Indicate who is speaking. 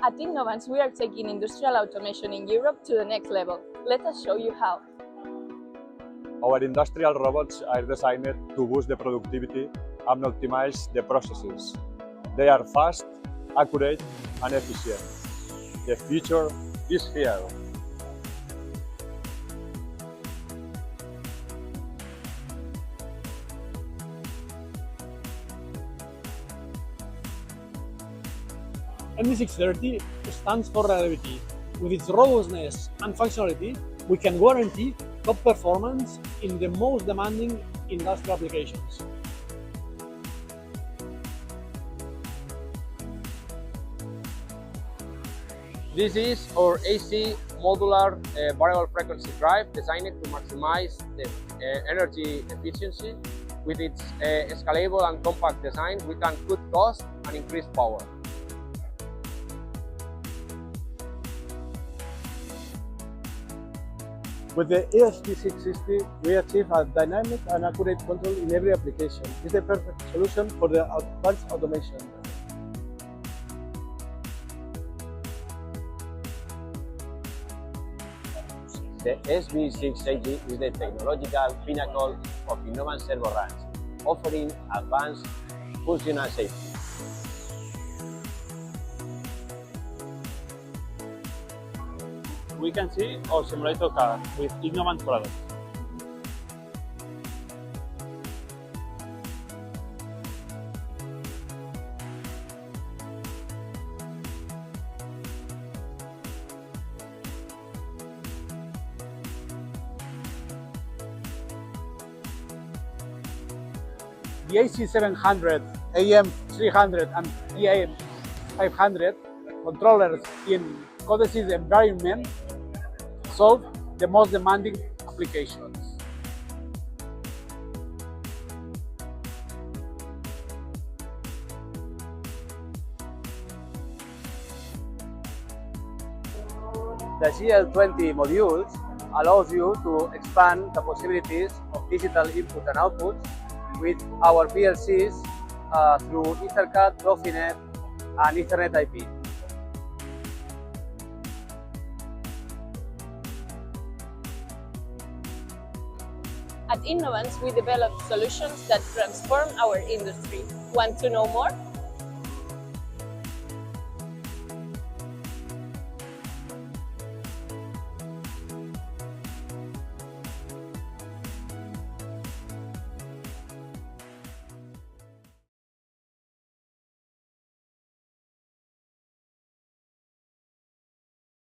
Speaker 1: At Inovance, we are taking industrial automation in Europe to the next level. Let us show you how.
Speaker 2: Our industrial robots are designed to boost the productivity and optimize the processes. They are fast, accurate, and efficient. The future is here.
Speaker 3: MD630 stands for reliability. With its robustness and functionality, we can guarantee top performance in the most demanding industrial applications.
Speaker 4: This is our AC modular variable frequency drive designed to maximize the energy efficiency. With its scalable and compact design, we can cut costs and increase power.
Speaker 5: With the ESP660, we achieve a dynamic and accurate control in every application. It's the perfect solution for the advanced automation.
Speaker 6: The SV680 is the technological pinnacle of Inovance servo runs, offering advanced functional safety.
Speaker 7: We can see our simulator car with Inovance products.
Speaker 5: The AC700, AM300, and AM500 controllers in codesys environment solve the most demanding applications. The GL20 modules allows you to expand the possibilities of digital input and output with our PLCs through EtherCAT, Profinet, and Ethernet IP.
Speaker 1: At Inovance, we develop solutions that transform our industry. Want to know more?